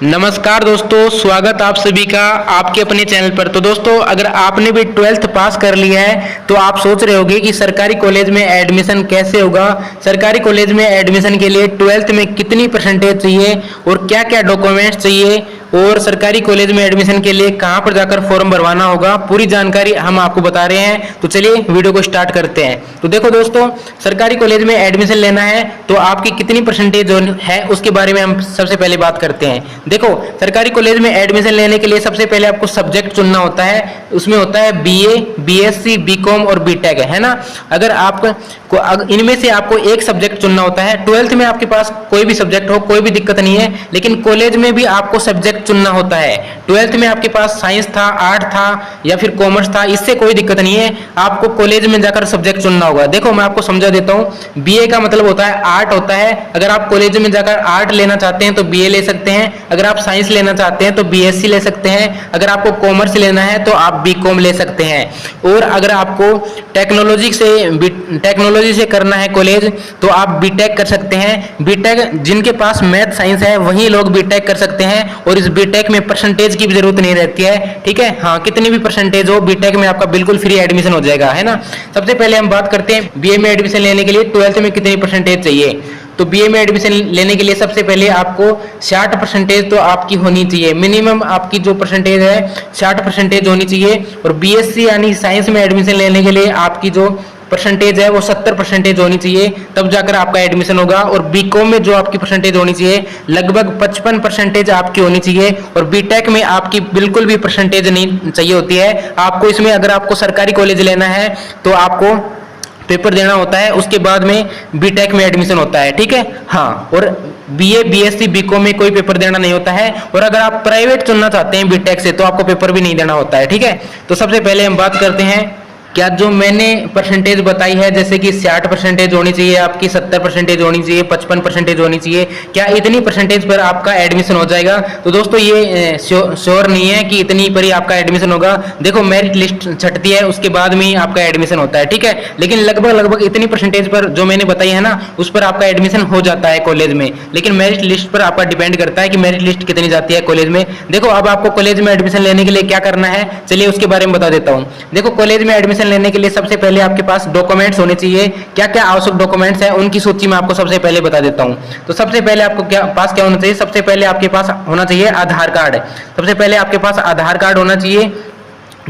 नमस्कार दोस्तों, स्वागत आप सभी का आपके अपने चैनल पर। तो दोस्तों, अगर आपने भी 12th पास कर लिया है तो आप सोच रहे होंगे कि सरकारी कॉलेज में एडमिशन कैसे होगा, सरकारी कॉलेज में एडमिशन के लिए 12th में कितनी परसेंटेज चाहिए और क्या क्या डॉक्यूमेंट्स चाहिए और सरकारी कॉलेज में एडमिशन के लिए कहां पर जाकर फॉर्म भरवाना होगा, पूरी जानकारी हम आपको बता रहे हैं। तो चलिए वीडियो को स्टार्ट करते हैं। तो देखो दोस्तों, सरकारी कॉलेज में एडमिशन लेना है तो आपकी कितनी परसेंटेज है उसके बारे में हम सबसे पहले बात करते हैं। देखो, सरकारी कॉलेज में एडमिशन लेने के लिए सबसे पहले आपको सब्जेक्ट चुनना होता है। उसमें होता है बीए, बीएससी, बीकॉम और बीटेक, है ना। अगर आप इनमें से आपको एक सब्जेक्ट चुनना होता है। 12th में आपके पास कोई भी सब्जेक्ट हो, कोई भी दिक्कत नहीं है, लेकिन कॉलेज में भी आपको सब्जेक्ट चुनना होता है। 12th में आपके पास साइंस था, आर्ट था या फिर कॉमर्स था, इससे कोई दिक्कत नहीं है, आपको कॉलेज में जाकर सब्जेक्ट चुनना होगा। देखो, मैं आपको समझा देता हूं। बीए का मतलब होता है आर्ट होता है। अगर आप कॉलेज में जाकर आर्ट लेना चाहते हैं तो बीए ले सकते हैं। अगर आप साइंस लेना चाहते हैं तो बीएससी ले सकते हैं। अगर आपको कॉमर्स लेना है तो आप बीकॉम ले सकते हैं। और अगर आपको टेक्नोलॉजी से करना है कॉलेज तो आप बीटेक कर सकते हैं। बीटेक जिनके पास मैथ साइंस है वही लोग बीटेक कर सकते हैं और इस बीटेक में परसेंटेज की भी जरूरत नहीं रहती है। ठीक है, हाँ, कितनी भी परसेंटेज हो, बीटेक में आपका बिल्कुल फ्री एडमिशन हो जाएगा, है ना। सबसे पहले हम बात करते हैं बीए में एडमिशन लेने के लिए 12th में कितनी परसेंटेज चाहिए। तो बीए में एडमिशन लेने के लिए सबसे पहले आपको 60% तो आपकी होनी चाहिए। मिनिमम आपकी जो परसेंटेज है 60% होनी चाहिए। और बीएससी यानी साइंस में एडमिशन लेने के लिए आपकी जो परसेंटेज है वो 70% होनी चाहिए, तब जाकर आपका एडमिशन होगा। और बीकॉम में जो आपकी परसेंटेज होनी चाहिए लगभग 55% आपकी होनी चाहिए। और बीटेक में आपकी बिल्कुल भी परसेंटेज नहीं चाहिए होती है। आपको इसमें, अगर आपको सरकारी कॉलेज लेना है तो आपको पेपर देना होता है, उसके बाद में बीटेक में एडमिशन होता है। ठीक है, हाँ। और बीए, बीएससी, बीकॉम में कोई पेपर देना नहीं होता है। और अगर आप प्राइवेट चुनना चाहते हैं बीटेक से तो आपको पेपर भी नहीं देना होता है। ठीक है, तो सबसे पहले हम बात करते हैं क्या जो मैंने परसेंटेज बताई है, जैसे कि 60% होनी चाहिए आपकी, 70% होनी चाहिए, 55% होनी चाहिए, क्या इतनी परसेंटेज पर आपका एडमिशन हो जाएगा? तो दोस्तों, ये श्योर नहीं है कि इतनी पर ही आपका एडमिशन होगा। देखो, मेरिट लिस्ट छटती है, उसके बाद में ही आपका एडमिशन होता है। ठीक है, लेकिन लगभग इतनी परसेंटेज पर जो मैंने बताई है ना, उस पर आपका एडमिशन हो जाता है कॉलेज में। लेकिन मेरिट लिस्ट पर आपका डिपेंड करता है कि मेरिट लिस्ट कितनी जाती है कॉलेज में। देखो, अब आपको कॉलेज में एडमिशन लेने के लिए क्या करना है, चलिए उसके बारे में बता देता हूँ। देखो, कॉलेज में एडमिशन लेने के लिए सबसे पहले आपके पास डॉक्यूमेंट्स होने चाहिए। क्या क्या आवश्यक डॉक्यूमेंट्स हैं उनकी सूची मैं आपको सबसे पहले बता देता हूं। तो सबसे पहले आपको पास क्या होना चाहिए, सबसे पहले आपके पास होना चाहिए आधार कार्ड। सबसे पहले आपके पास आधार कार्ड होना चाहिए।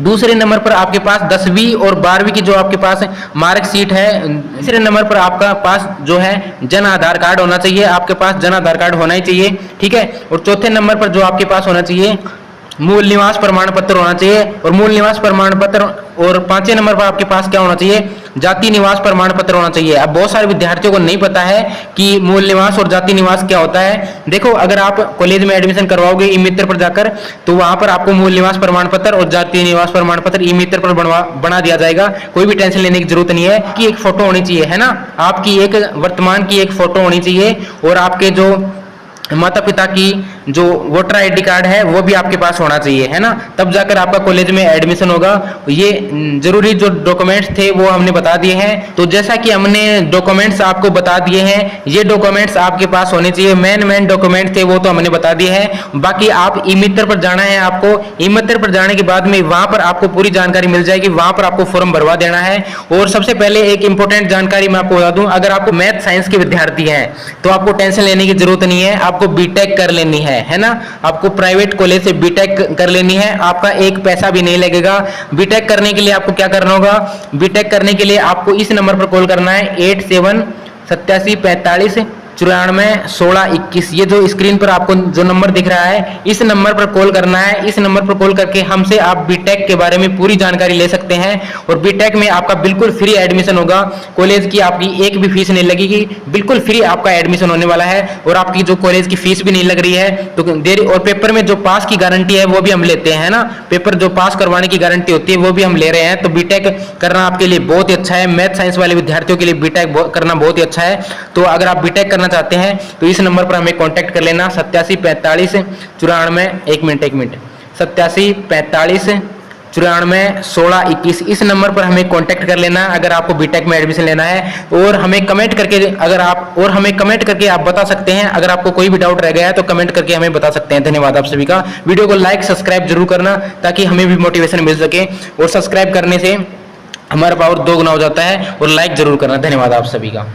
दूसरे नंबर पर आपके पास 10वीं और 12वीं की जो आपके पास मार्कशीट है। तीसरे नंबर पर आपका पास जो है जन आधार कार्ड होना चाहिए, आपके पास जन आधार कार्ड होना ही चाहिए। ठीक है, और चौथे नंबर पर जो आपके पास होना चाहिए मूल निवास प्रमाण पत्र होना चाहिए। और मूल निवास प्रमाण पत्र, और 5वें नंबर पर आपके पास क्या होना चाहिए, जाति निवास प्रमाण पत्र होना चाहिए। अब बहुत सारे विद्यार्थियों को नहीं पता है कि मूल निवास और जाति निवास क्या होता है। देखो, अगर आप कॉलेज में एडमिशन करवाओगे ई मित्र पर जाकर तो वहां पर आपको मूल निवास प्रमाण पत्र और जाति निवास प्रमाण पत्र ई मित्र पर बना दिया जाएगा। कोई भी टेंशन लेने की जरूरत नहीं है। कि एक फोटो होनी चाहिए, है ना, आपकी एक वर्तमान की एक फोटो होनी चाहिए। और आपके जो माता पिता की जो वोटर आईडी कार्ड है वो भी आपके पास होना चाहिए, है ना, तब जाकर आपका कॉलेज में एडमिशन होगा। ये जरूरी जो डॉक्यूमेंट्स थे वो हमने बता दिए हैं। तो जैसा कि हमने डॉक्यूमेंट्स आपको बता दिए हैं, ये डॉक्यूमेंट्स आपके पास होने चाहिए। मेन डॉक्यूमेंट थे वो तो हमने बता दिए हैं। बाकी आप ई मित्र पर जाना है। आपको ई मित्र पर जाने के बाद में वहां पर आपको पूरी जानकारी मिल जाएगी, वहां पर आपको फॉर्म भरवा देना है। और सबसे पहले एक इंपॉर्टेंट जानकारी मैं आपको बता दूं, अगर आपको मैथ साइंस के विद्यार्थी हैं तो आपको टेंशन लेने की जरूरत नहीं है। आपको बीटेक कर लेनी है ना, आपको प्राइवेट कॉलेज से बीटेक कर लेनी है। आपका एक पैसा भी नहीं लगेगा। बीटेक करने के लिए आपको क्या करना होगा, बीटेक करने के लिए आपको इस नंबर पर कॉल करना है 878745941621। ये जो स्क्रीन पर आपको जो नंबर दिख रहा है, इस नंबर पर कॉल करना है। इस नंबर पर कॉल करके हमसे आप बीटेक के बारे में पूरी जानकारी ले सकते हैं। और बीटेक में आपका बिल्कुल फ्री एडमिशन होगा। कॉलेज की आपकी एक भी फीस नहीं लगेगी, बिल्कुल फ्री आपका एडमिशन होने वाला है। और आपकी जो कॉलेज की फीस भी नहीं लग रही है तो देरी। और पेपर में जो पास की गारंटी है वो भी हम लेते हैं, ना, पेपर जो पास करवाने की गारंटी होती है वो भी हम ले रहे हैं। तो बीटेक करना आपके लिए बहुत ही अच्छा है। मैथ साइंस वाले विद्यार्थियों के लिए बीटेक करना बहुत ही अच्छा है। तो अगर आप बीटेक करना चाहते हैं तो इस नंबर पर हमें कांटेक्ट कर लेना 874594 एक मिनट 8745 941621 इस नंबर पर हमें कांटेक्ट कर लेना अगर आपको बीटेक में एडमिशन लेना है। और हमें कमेंट करके आप बता सकते हैं, अगर आपको कोई भी डाउट रह गया है तो कमेंट करके हमें बता सकते हैं। धन्यवाद आप सभी का। वीडियो को लाइक सब्सक्राइब जरूर करना ताकि हमें भी मोटिवेशन मिल सके, और सब्सक्राइब करने से हमारा पावर 2 गुना हो जाता है। और लाइक जरूर करना। धन्यवाद आप सभी का।